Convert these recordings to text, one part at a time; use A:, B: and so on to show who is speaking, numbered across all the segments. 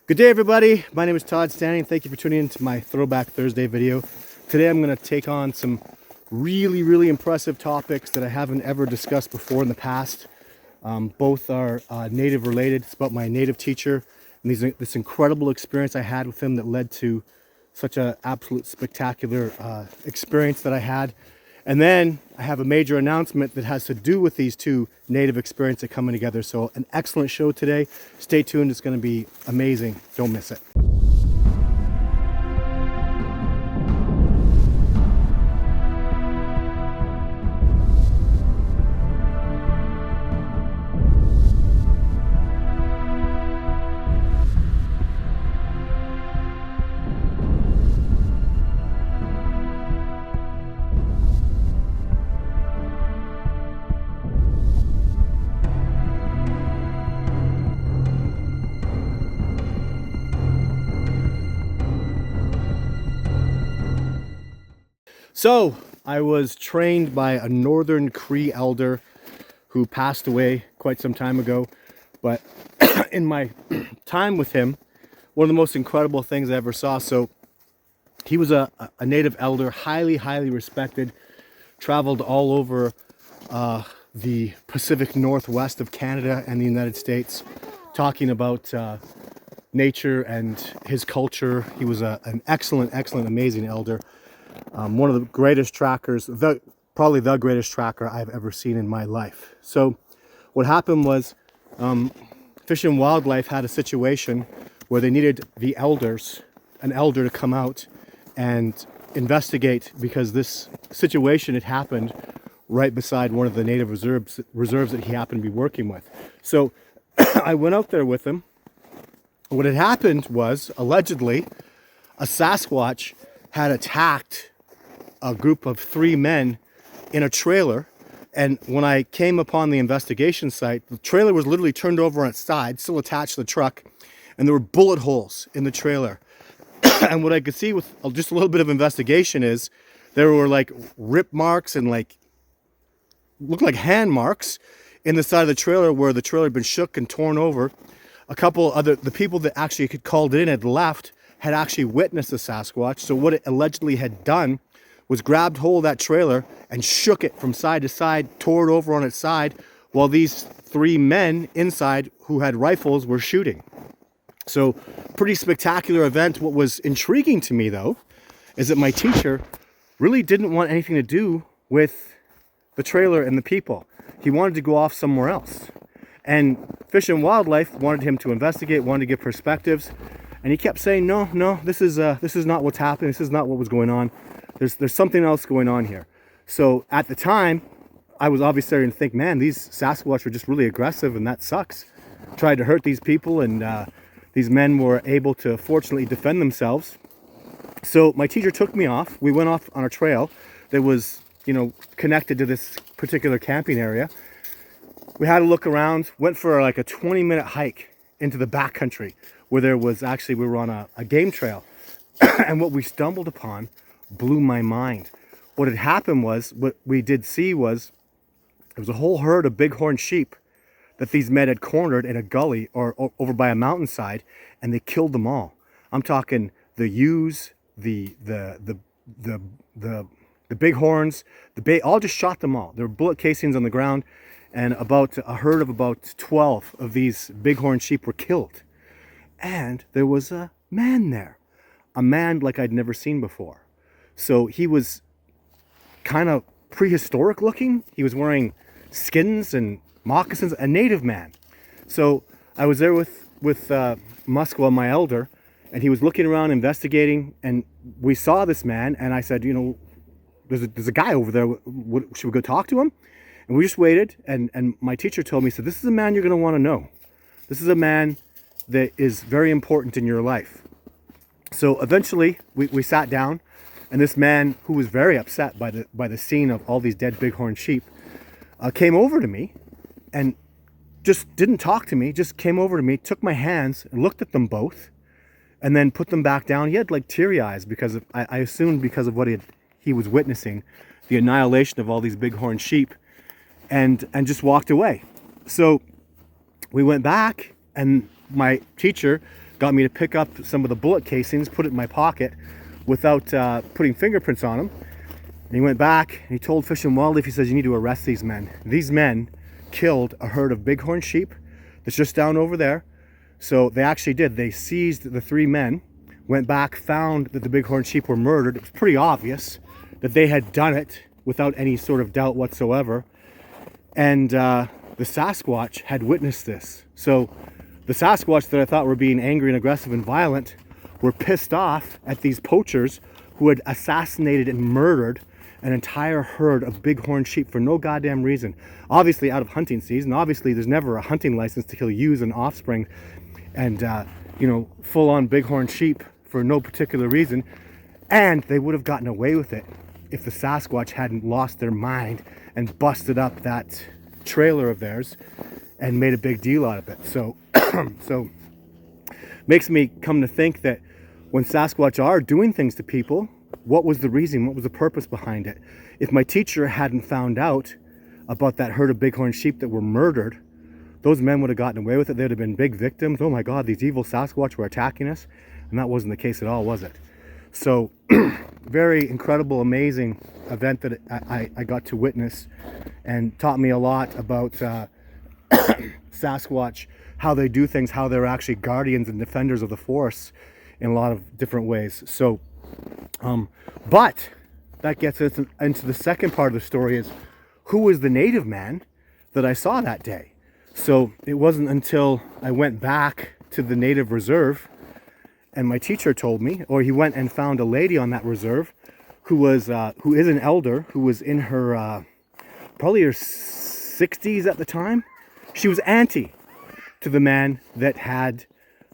A: Good day, everybody. My name is Todd Stanley, and thank you for tuning in to my Throwback Thursday video. Today I'm going to take on some really impressive topics that I haven't ever discussed before in the past. Both are native related. It's about my native teacher and this incredible experience I had with him that led to such an absolute spectacular experience that I had. And then I have a major announcement that has to do with these two native experiences coming together. So an excellent show today. Stay tuned. It's going to be amazing. Don't miss it. So I was trained by a Northern Cree elder who passed away quite some time ago. But in my time with him, one of the most incredible things I ever saw. So he was a native elder, highly respected, traveled all over the Pacific Northwest of Canada and the United States, talking about nature and his culture. He was an excellent, amazing elder. One of the greatest trackers, probably the greatest tracker I've ever seen in my life. So what happened was Fish and Wildlife had a situation where they needed an elder to come out and investigate, because this situation had happened right beside one of the native reserves that he happened to be working with. So I went out there with him. What had happened was, allegedly, a Sasquatch had attacked a group of 3 men in a trailer. And when I came upon the investigation site, the trailer was literally turned over on its side, still attached to the truck, and there were bullet holes in the trailer. And what I could see with just a little bit of investigation is there were like rip marks and looked like hand marks in the side of the trailer where the trailer had been shook and torn over. The people that actually had called it in had left, had actually witnessed the Sasquatch. So what it allegedly had done was grabbed hold of that trailer and shook it from side to side, tore it over on its side, while these 3 men inside who had rifles were shooting. So pretty spectacular event. What was intriguing to me, though, is that my teacher really didn't want anything to do with the trailer and the people. He wanted to go off somewhere else. And Fish and Wildlife wanted him to investigate, wanted to give perspectives. And he kept saying, no, this is not what's happening. This is not what was going on. There's something else going on here. So at the time, I was obviously starting to think, man, these Sasquatch are just really aggressive, and that sucks. Tried to hurt these people, and these men were able to fortunately defend themselves. So my teacher took me off. We went off on a trail that was, connected to this particular camping area. We had a look around, went for like a 20-minute hike into the backcountry, where we were on a game trail. And what we stumbled upon blew my mind. What had happened was, what we did see was, there was a whole herd of bighorn sheep that these men had cornered in a gully or over by a mountainside, and they killed them all. I'm talking the ewes, the bighorns, all just shot them all. There were bullet casings on the ground, and about a herd of about 12 of these bighorn sheep were killed. And there was a man there, a man like I'd never seen before. So he was kind of prehistoric looking. He was wearing skins and moccasins, a native man. So I was there with Musqua, my elder, and he was looking around investigating, and we saw this man, and I said, there's a guy over there. Should we go talk to him? And we just waited, and my teacher told me, this is a man you're going to want to know. This is a man that is very important in your life. So eventually we sat down, and this man, who was very upset by the scene of all these dead bighorn sheep, came over to me and just didn't talk to me, just came over to me, took my hands and looked at them both, and then put them back down. He had like teary eyes because I assumed because of what he was witnessing, the annihilation of all these bighorn sheep, and just walked away. So we went back, and my teacher got me to pick up some of the bullet casings, put it in my pocket without putting fingerprints on them. And he went back and he told Fish and Wildlife, he says, you need to arrest these men. These men killed a herd of bighorn sheep that's just down over there. So they actually did. They seized the 3 men, went back, found that the bighorn sheep were murdered. It was pretty obvious that they had done it without any sort of doubt whatsoever. And the Sasquatch had witnessed this. So the Sasquatch that I thought were being angry and aggressive and violent were pissed off at these poachers who had assassinated and murdered an entire herd of bighorn sheep for no goddamn reason. Obviously out of hunting season. Obviously there's never a hunting license to kill ewes and offspring and full-on bighorn sheep for no particular reason. And they would have gotten away with it if the Sasquatch hadn't lost their mind and busted up that trailer of theirs and made a big deal out of it. So so makes me come to think that when Sasquatch are doing things to people, what was the reason? What was the purpose behind it? If my teacher hadn't found out about that herd of bighorn sheep that were murdered, those men would have gotten away with it. They would have been big victims. Oh my God, these evil Sasquatch were attacking us. And that wasn't the case at all, was it? So very incredible, amazing event that I got to witness, and taught me a lot about Sasquatch, how they do things, how they're actually guardians and defenders of the forest in a lot of different ways. So, but that gets us into the second part of the story, is who was the native man that I saw that day? So it wasn't until I went back to the native reserve and my teacher told me, or he went and found a lady on that reserve who is an elder, who was in her, probably her 60s at the time. She was auntie to the man that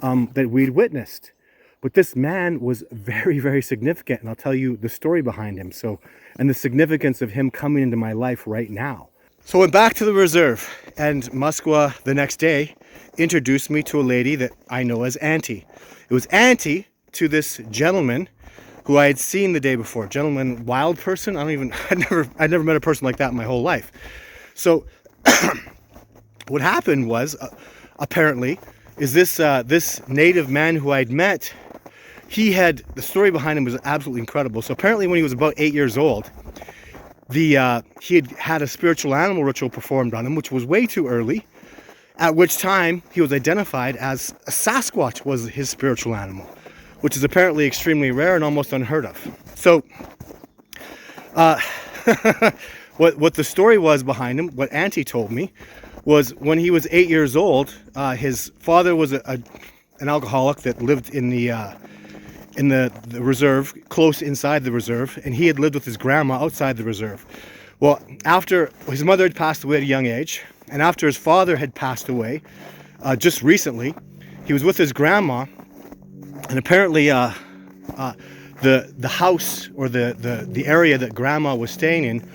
A: that we'd witnessed. But this man was very, very significant, and I'll tell you the story behind him. So, and the significance of him coming into my life right now. So I went back to the reserve, and Muskwa the next day introduced me to a lady that I know as Auntie. It was Auntie to this gentleman who I had seen the day before. Gentleman, wild person. I'd never met a person like that in my whole life. So what happened was, apparently, is this native man who I'd met, the story behind him was absolutely incredible. So apparently when he was about 8 years old, he had a spiritual animal ritual performed on him, which was way too early, at which time he was identified as a Sasquatch was his spiritual animal, which is apparently extremely rare and almost unheard of. So what the story was behind him, what Auntie told me, was when he was 8 years old, his father was an alcoholic that lived in the reserve, close inside the reserve, and he had lived with his grandma outside the reserve. Well, after his mother had passed away at a young age, and after his father had passed away just recently, he was with his grandma, and apparently the house, or the area that grandma was staying in,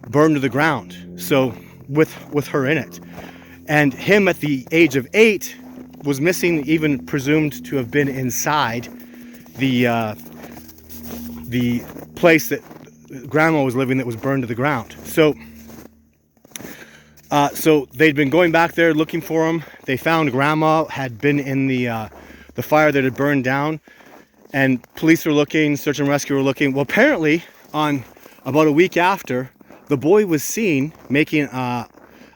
A: burned to the ground. So with her in it, and him at the age of 8 was missing, even presumed to have been inside the place that grandma was living that was burned to the ground. So they'd been going back there looking for him. They found grandma had been in the fire that had burned down, and police were looking, search and rescue were looking. Well, apparently on about a week after, the boy was seen making, I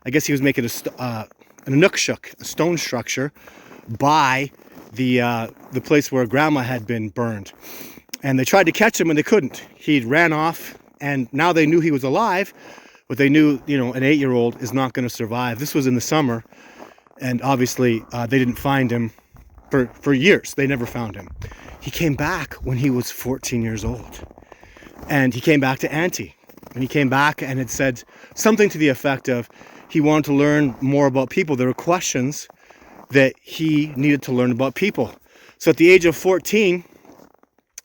A: guess he was making a nukshuk, a stone structure, by the place where grandma had been burned. And they tried to catch him and they couldn't. He'd ran off, and now they knew he was alive, but they knew, an 8-year-old is not going to survive. This was in the summer, and obviously they didn't find him for years. They never found him. He came back when he was 14 years old, and he came back to Auntie, and he came back and had said something to the effect of he wanted to learn more about people. There were questions that he needed to learn about people. So at the age of 14,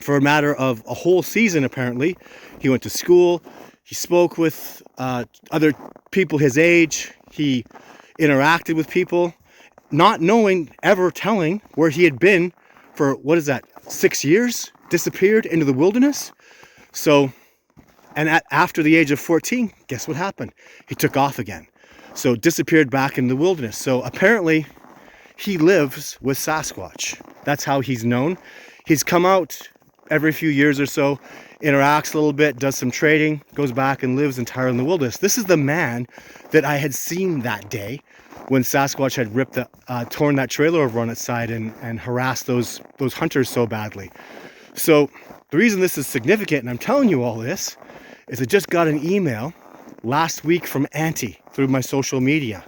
A: for a matter of a whole season, apparently, he went to school, he spoke with other people his age, he interacted with people, not knowing, ever telling where he had been for, 6 years, disappeared into the wilderness. So, and after the age of 14, guess what happened? He took off again. So disappeared back in the wilderness. So apparently he lives with Sasquatch. That's how he's known. He's come out every few years or so, interacts a little bit, does some trading, goes back and lives entirely in the wilderness. This is the man that I had seen that day when Sasquatch had ripped torn that trailer over on its side and harassed those hunters so badly. So the reason this is significant, and I'm telling you all this, is I just got an email last week from Auntie through my social media.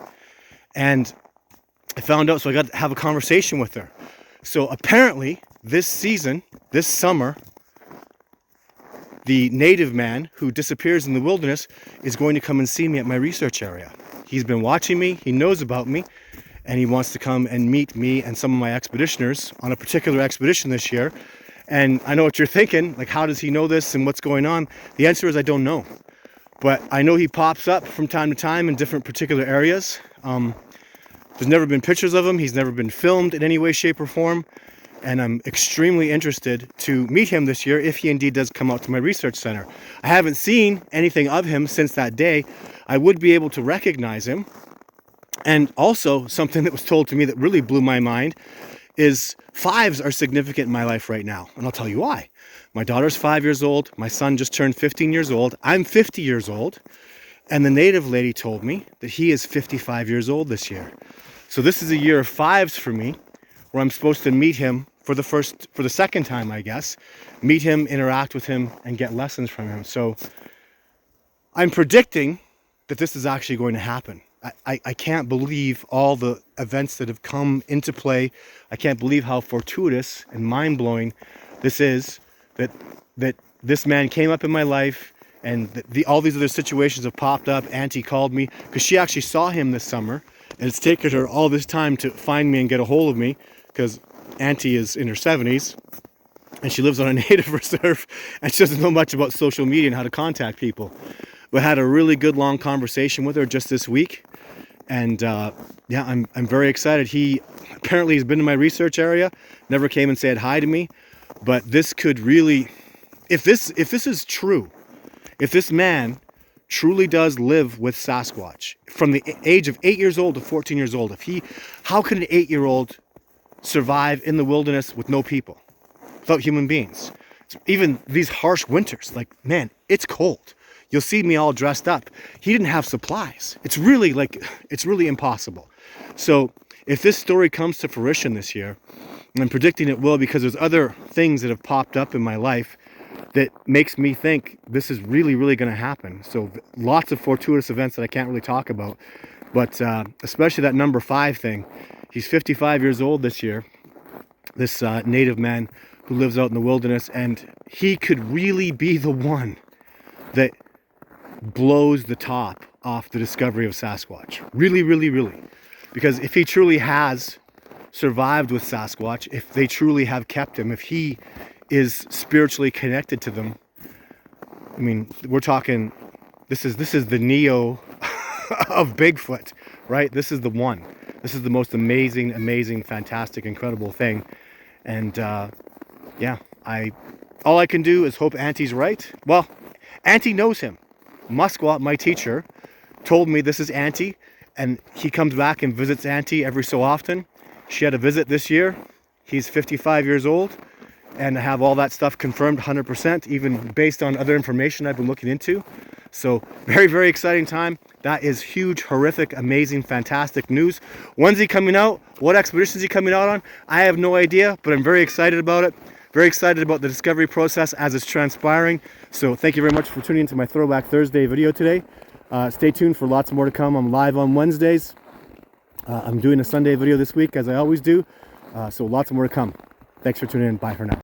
A: And I found out, so I got to have a conversation with her. So apparently this season, this summer, the native man who disappears in the wilderness is going to come and see me at my research area. He's been watching me, he knows about me, and he wants to come and meet me and some of my expeditioners on a particular expedition this year. And I know what you're thinking, like, how does he know this and what's going on? The answer is I don't know. But I know he pops up from time to time in different particular areas. There's never been pictures of him. He's never been filmed in any way, shape, or form. And I'm extremely interested to meet him this year if he indeed does come out to my research center. I haven't seen anything of him since that day. I would be able to recognize him. And also, something that was told to me that really blew my mind is 5s are significant in my life right now. And I'll tell you why. My daughter's 5 years old. My son just turned 15 years old. I'm 50 years old. And the native lady told me that he is 55 years old this year. So this is a year of 5s for me, where I'm supposed to meet him for the second time, I guess. Meet him, interact with him, and get lessons from him. So I'm predicting that this is actually going to happen. I can't believe all the events that have come into play. I can't believe how fortuitous and mind-blowing this is, that this man came up in my life, and all these other situations have popped up. Auntie called me because she actually saw him this summer, and it's taken her all this time to find me and get a hold of me, because Auntie is in her 70s and she lives on a native reserve and she doesn't know much about social media and how to contact people. But I had a really good long conversation with her just this week, and yeah, I'm very excited. He apparently has been in my research area, never came and said hi to me, but this could really, if this is true, if this man truly does live with Sasquatch from the age of 8 years old to 14 years old, how could an 8-year-old survive in the wilderness with no people, without human beings? Even these harsh winters, like, man, it's cold. You'll see me all dressed up. He didn't have supplies. It's really impossible. So if this story comes to fruition this year, and I'm predicting it will, because there's other things that have popped up in my life that makes me think this is really, really going to happen. So lots of fortuitous events that I can't really talk about, but especially that number 5 thing. He's 55 years old this year, this native man who lives out in the wilderness, and he could really be the one that blows the top off the discovery of Sasquatch. Really, really, really. Because if he truly has survived with Sasquatch, if they truly have kept him, if he is spiritually connected to them, I mean, we're talking, this is the Neo of Bigfoot, right? This is the one. This is the most amazing, fantastic, incredible thing. And yeah, all I can do is hope Auntie's right. Well, Auntie knows him. Musquat, my teacher, told me this is Auntie, and he comes back and visits Auntie every so often. She had a visit this year. He's 55 years old, and I have all that stuff confirmed 100%, even based on other information I've been looking into. So very, very exciting time. That is huge, horrific, amazing, fantastic news. When's he coming out? What expedition is he coming out on? I have no idea, but I'm very excited about it. Very excited about the discovery process as it's transpiring. So thank you very much for tuning into my Throwback Thursday video today. Stay tuned for lots more to come. I'm live on Wednesdays. I'm doing a Sunday video this week, as I always do. So lots more to come. Thanks for tuning in. Bye for now.